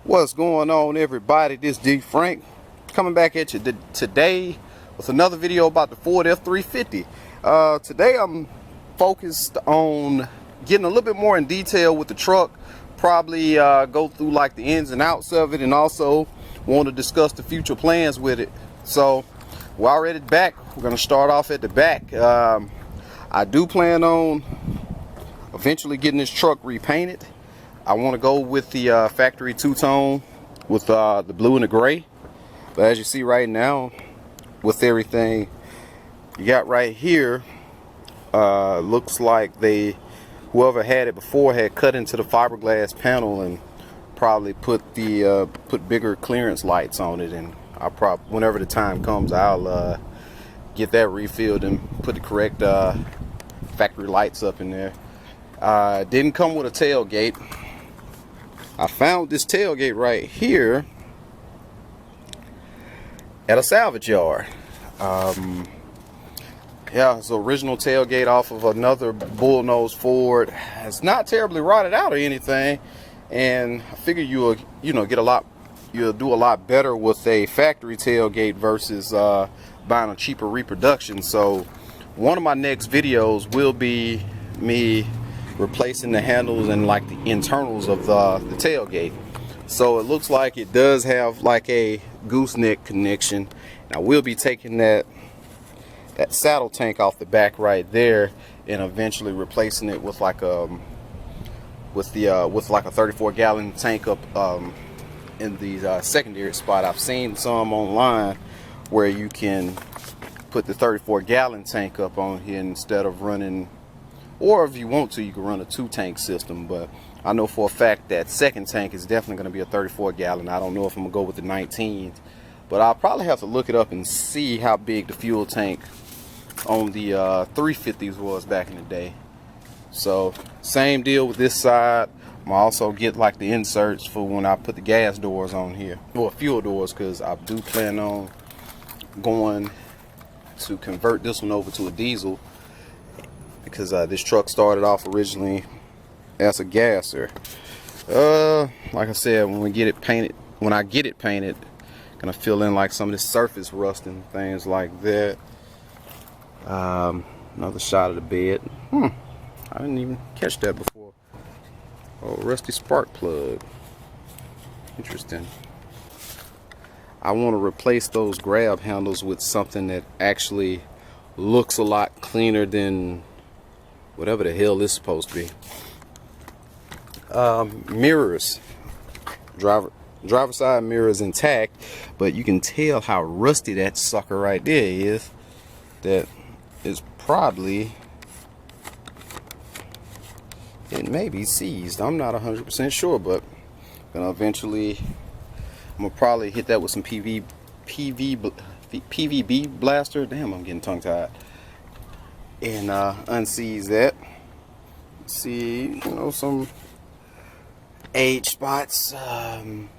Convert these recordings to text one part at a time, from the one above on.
What's going on, everybody? This D Frank coming back at you today with another video about the Ford F-350. Today I'm focused on getting a little bit more in detail with the truck, probably go through like the ins and outs of it, and also want to discuss the future plans with it. So we're already back. We're going to start off at the back. I do plan on eventually getting this truck repainted. I want to go with the factory two-tone with the blue and the gray. But as you see right now, with everything you got right here, looks like whoever had it before had cut into the fiberglass panel and probably put bigger clearance lights on it. And whenever the time comes, I'll get that refilled and put the correct factory lights up in there. Didn't come with a tailgate. I found this tailgate right here at a salvage yard. Yeah, it's an original tailgate off of another bullnose Ford. It's not terribly rotted out or anything, and I figure you'll do a lot better with a factory tailgate versus buying a cheaper reproduction. So one of my next videos will be me replacing the handles and like the internals of the tailgate. So it looks like it does have like a gooseneck connection. I will be taking that saddle tank off the back right there and eventually replacing it with like a 34-gallon tank up in the secondary spot. I've seen some online where you can put the 34-gallon tank up on here instead of running, or if you want to, you can run a 2-tank system. But I know for a fact that second tank is definitely going to be a 34-gallon. I don't know if I'm going to go with the 19s, but I'll probably have to look it up and see how big the fuel tank on the 350s was back in the day. So same deal with this side. I'm also get like the inserts for when I put the gas doors on here, or fuel doors, because I do plan on going to convert this one over to a diesel, because this truck started off originally as a gasser. Like I said, when I get it painted, gonna fill in like some of this surface rust and things like that. Another shot of the bed. I didn't even catch that before. Oh, rusty spark plug. Interesting. I want to replace those grab handles with something that actually looks a lot cleaner than whatever the hell this is supposed to be. Mirrors. Driver side mirror is intact, but you can tell how rusty that sucker right there is. That is probably, it may be seized. I'm not 100% sure, but I'm gonna probably hit that with some PVB blaster. Damn, I'm getting tongue tied. And unseize that. See, some age spots, some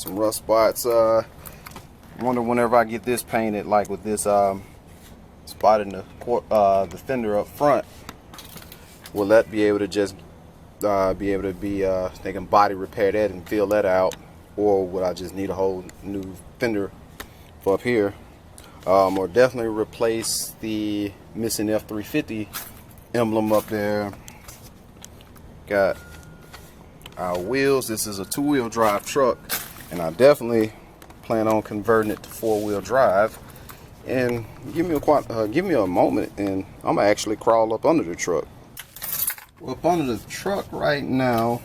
rust spots. Wonder whenever I get this painted, like with this spot in the fender up front, will that be able to just they can body repair that and fill that out, or would I just need a whole new fender for up here? Or definitely replace the missing F-350 emblem up there. Got our wheels. This is a 2-wheel drive truck, and I definitely plan on converting it to 4-wheel drive. And give me a moment, and I'm gonna actually crawl up under the truck. Well, up under the truck right now,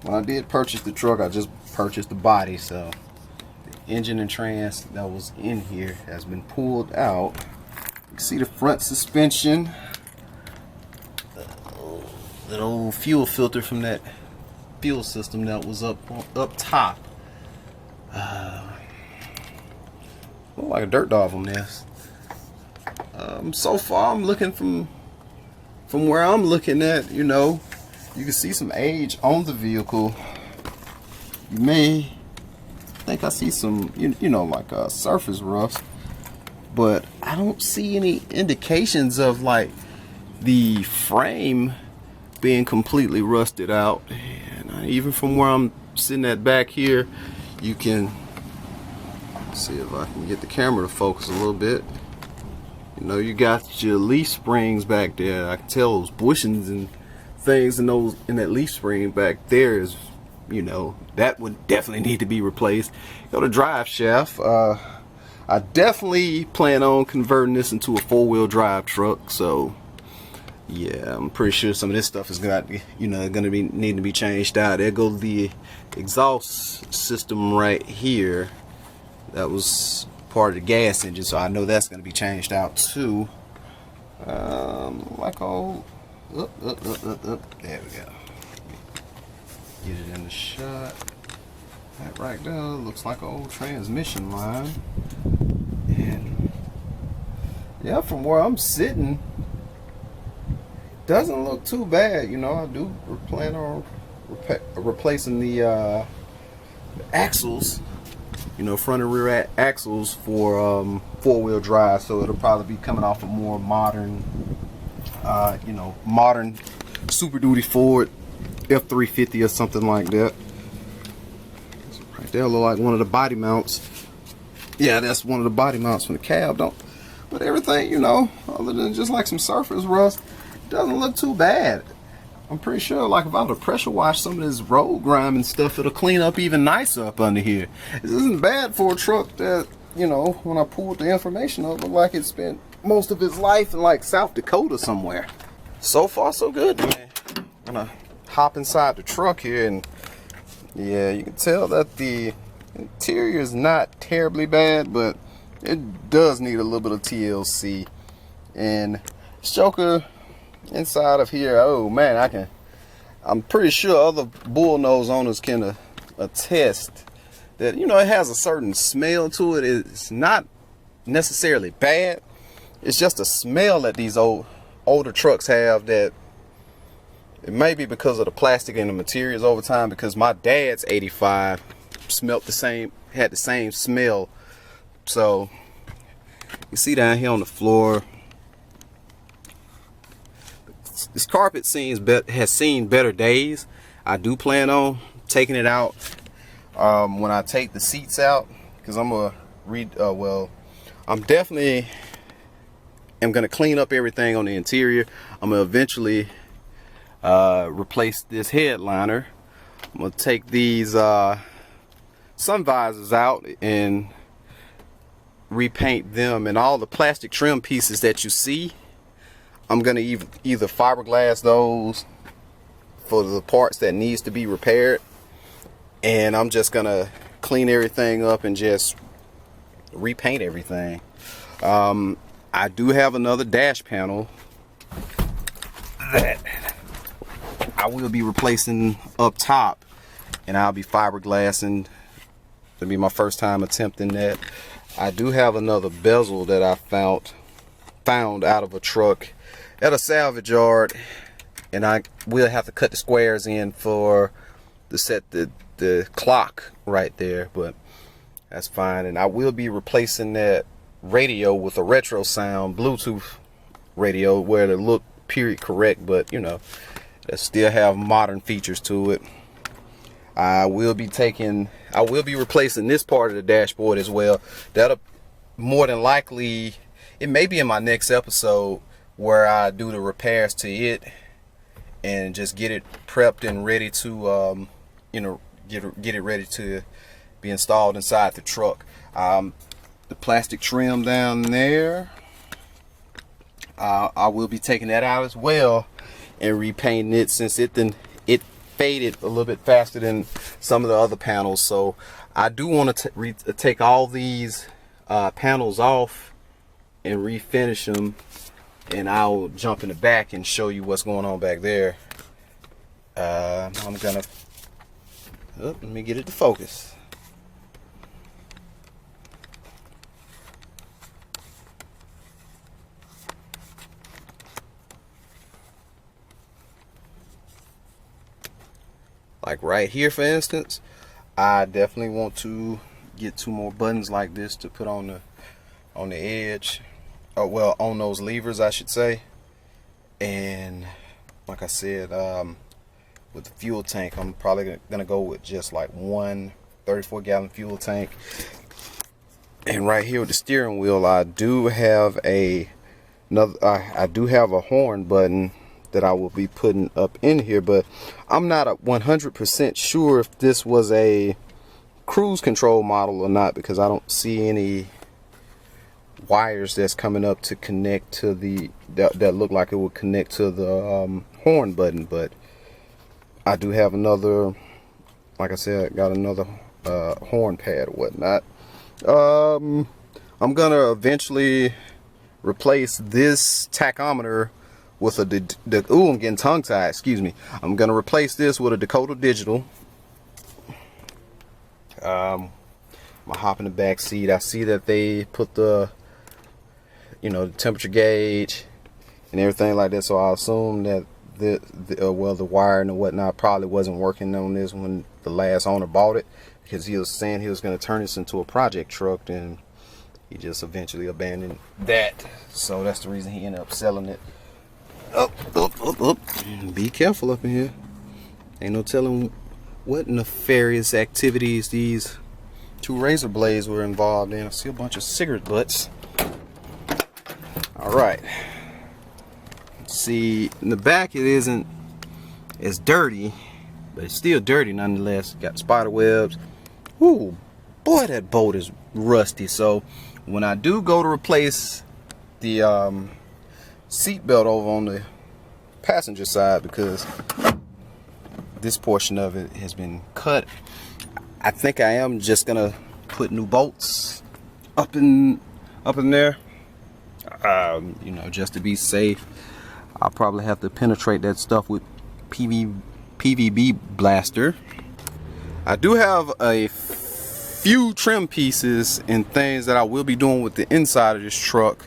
when I did purchase the truck, I just purchased the body, so the engine and trans that was in here has been pulled out. You can see the front suspension, that old fuel filter from that fuel system that was up top. Look like a dirt dog on this. So far, I'm looking from where I'm looking at, you can see some age on the vehicle. You may think I see some, like a surface rust, but I don't see any indications of like the frame being completely rusted out. And even from where I'm sitting at back here, you can see if I can get the camera to focus a little bit. You know, you got your leaf springs back there. I can tell those bushings and things in that leaf spring back there is, you know, that would definitely need to be replaced. Got a drive shaft. I definitely plan on converting this into a 4-wheel drive truck, so yeah, I'm pretty sure some of this stuff is gonna be needing to be changed out. There goes the exhaust system right here. That was part of the gas engine, so I know that's gonna be changed out too. Like old, there we go. Get it in the shot. That right there looks like an old transmission line. And yeah, from where I'm sitting, doesn't look too bad. You know, I do plan on replacing the axles, you know, front and rear axles for 4-wheel drive, so it'll probably be coming off a more modern, you know, modern Super Duty Ford F-350 or something like that. Right there look like one of the body mounts. Yeah, that's one of the body mounts from the cab. But everything, you know, other than just like some surface rust, doesn't look too bad. I'm pretty sure, like, if I were to pressure wash some of this road grime and stuff, it'll clean up even nicer up under here. This isn't bad for a truck that, you know, when I pulled the information up, looked like it spent most of its life in like South Dakota somewhere. So far, so good, man. I'm gonna hop inside the truck here, and yeah, you can tell that the interior is not terribly bad, but it does need a little bit of TLC. And this Joker inside of here, oh man, I'm pretty sure other bullnose owners can attest that, you know, it has a certain smell to it. It's not necessarily bad, it's just a smell that these older trucks have, that it may be because of the plastic and the materials over time, because my dad's 85 smelled the same, had the same smell. So you see down here on the floor, this carpet has seen better days. I do plan on taking it out when I take the seats out, because I'm definitely gonna clean up everything on the interior. I'm gonna eventually replace this headliner. I'm gonna take these sun visors out and repaint them, and all the plastic trim pieces that you see, I'm gonna either fiberglass those for the parts that needs to be repaired, and I'm just gonna clean everything up and just repaint everything. I do have another dash panel that I will be replacing up top, and I'll be fiberglassing. It'll be my first time attempting that. I do have another bezel that I found out of a truck at a salvage yard, and I will have to cut the squares in for to set the clock right there, but that's fine. And I will be replacing that radio with a retro sound Bluetooth radio, where it look period correct, but you know, that still have modern features to it. I will be replacing this part of the dashboard as well. That'll more than likely, it may be in my next episode, where I do the repairs to it and just get it prepped and ready to you know, get it ready to be installed inside the truck. The plastic trim down there, I will be taking that out as well and repainting it, since it faded a little bit faster than some of the other panels. So I do want to take all these panels off and refinish them, and I'll jump in the back and show you what's going on back there. I'm gonna let me get it to focus. Like right here, for instance, I definitely want to get 2 more buttons like this to put on the edge, or well, on those levers, I should say. And like I said, with the fuel tank, I'm probably gonna go with just like one 34-gallon fuel tank. And right here with the steering wheel, I do have I do have a horn button that I will be putting up in here, but I'm not 100% sure if this was a cruise control model or not, because I don't see any wires that's coming up to connect to that look like it would connect to the horn button. But I do have another, like I said, got another horn pad or whatnot. I'm gonna eventually replace this tachometer with I'm getting tongue tied, excuse me. I'm gonna replace this with a Dakota Digital. I'm gonna hop in the back seat. I see that they put the the temperature gauge and everything like that, so I assume that the wiring and whatnot probably wasn't working on this when the last owner bought it, because he was saying he was going to turn this into a project truck, and he just eventually abandoned that. So that's the reason he ended up selling it. Up. Be careful up in here. Ain't no telling what nefarious activities these two razor blades were involved in. I see a bunch of cigarette butts. All right. See, in the back it isn't as dirty, but it's still dirty nonetheless. Got spider webs. Ooh, boy, that bolt is rusty. So when I do go to replace the seat belt over on the passenger side, because this portion of it has been cut, I think I am just gonna put new bolts up in there, just to be safe. I'll probably have to penetrate that stuff with PVB blaster. I do have a few trim pieces and things that I will be doing with the inside of this truck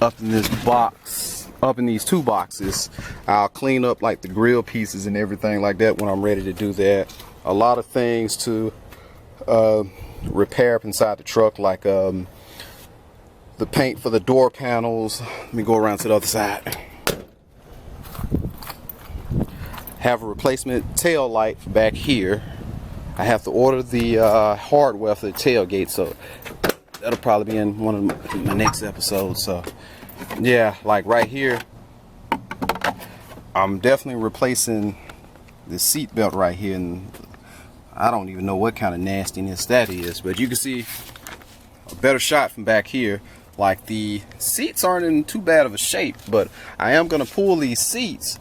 up in this box, up in these two boxes. I'll clean up like the grill pieces and everything like that when I'm ready to do that. A lot of things to repair up inside the truck, like the paint for the door panels. Let me go around to the other side. Have a replacement tail light back here. I have to order the hardware for the tailgate, so that'll probably be in one of my next episodes. So yeah, like right here, I'm definitely replacing the seat belt right here, and I don't even know what kind of nastiness that is, but you can see a better shot from back here. Like, the seats aren't in too bad of a shape, but I am gonna pull these seats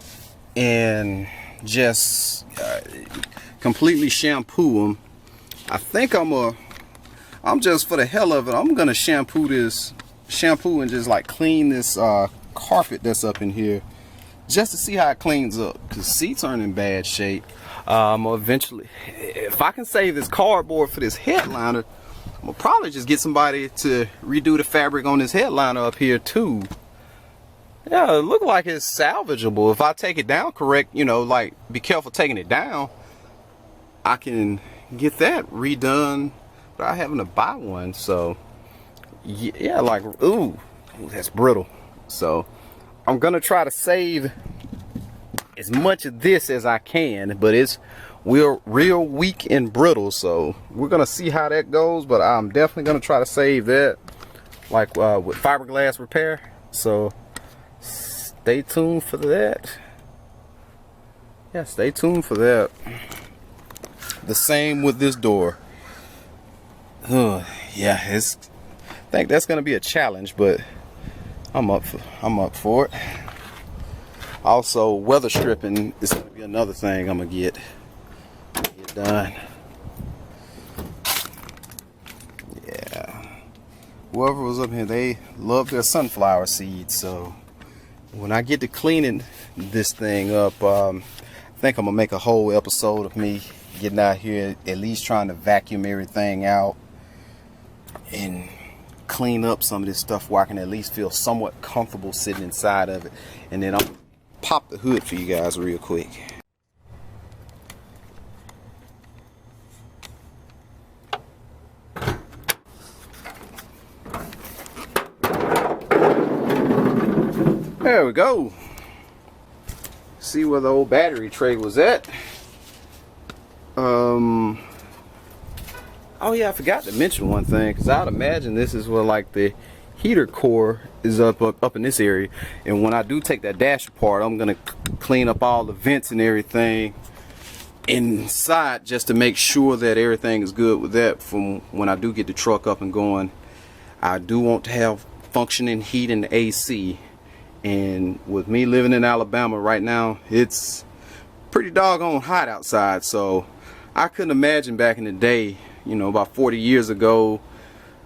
and just completely shampoo them. I think I'm just, for the hell of it, I'm gonna shampoo and just like clean this carpet that's up in here, just to see how it cleans up, because seats aren't in bad shape. Eventually, if I can save this cardboard for this headliner, I'm gonna probably just get somebody to redo the fabric on this headliner up here too. Yeah, it look like it's salvageable. If I take it down correct, like, be careful taking it down, I can get that redone without having to buy one. So yeah, like, ooh, that's brittle. So I'm gonna try to save as much of this as I can, but it's real weak and brittle, so we're gonna see how that goes. But I'm definitely gonna try to save that, like with fiberglass repair. So stay tuned for that. Yeah, stay tuned for that. The same with this door. Yeah, I think that's gonna be a challenge, but I'm up for it. Also, weather stripping is gonna be another thing I'm gonna get done. Yeah, whoever was up here, they love their sunflower seeds. So when I get to cleaning this thing up, I think I'm gonna make a whole episode of me getting out here, at least trying to vacuum everything out and clean up some of this stuff where I can at least feel somewhat comfortable sitting inside of it. And then I'll pop the hood for you guys real quick. There we go. see where the old battery tray was at. Oh yeah, I forgot to mention one thing, because I'd imagine this is where like the heater core is up in this area, and when I do take that dash apart, I'm gonna clean up all the vents and everything inside just to make sure that everything is good with that from when I do get the truck up and going. I do want to have functioning heat and AC, and with me living in Alabama right now, it's pretty doggone hot outside, so I couldn't imagine back in the day, you know, about 40 years ago,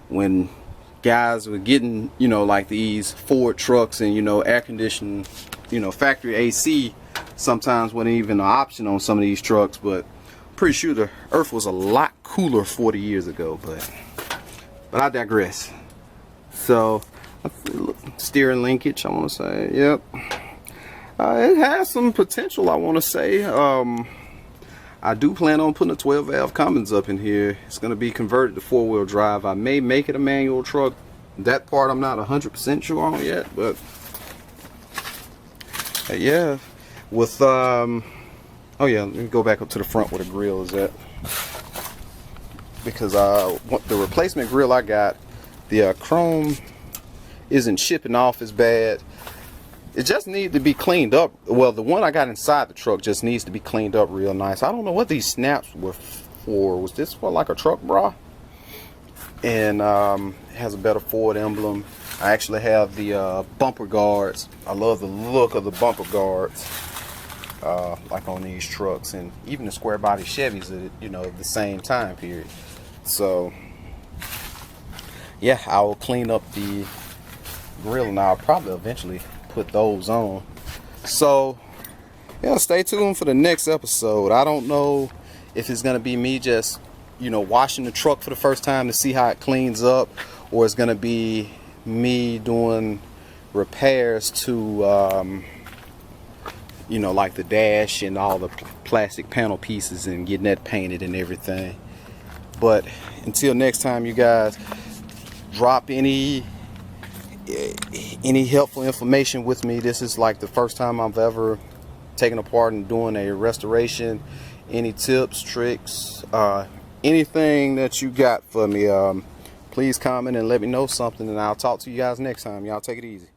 when guys were getting, you know, like these Ford trucks and, you know, air conditioned, you know, factory AC sometimes wasn't even an option on some of these trucks. But I'm pretty sure the earth was a lot cooler 40 years ago, but I digress. So steering linkage, I want to say, yep, it has some potential, I want to say. I do plan on putting a 12 valve Cummins up in here. It's going to be converted to 4-wheel drive. I may make it a manual truck. That part I'm not 100% sure on yet, but yeah. With oh yeah, let me go back up to the front where the grill is at, because the replacement grill I got, the chrome isn't shipping off as bad. It just needs to be cleaned up. Well, the one I got inside the truck just needs to be cleaned up real nice. I don't know what these snaps were for. Was this for like a truck bra? And it has a better Ford emblem. I actually have the bumper guards. I love the look of the bumper guards, like on these trucks, and even the square body Chevys, you know, the same time period. So yeah, I will clean up the grill, and I'll probably eventually put those on. So yeah, stay tuned for the next episode. I don't know if it's gonna be me just, you know, washing the truck for the first time to see how it cleans up, or it's gonna be me doing repairs to you know, like the dash and all the plastic panel pieces and getting that painted and everything. But until next time, you guys, drop any helpful information with me. This is like the first time I've ever taken apart and doing a restoration. Any tips, tricks, anything that you got for me, please comment and let me know something, and I'll talk to you guys next time. Y'all take it easy.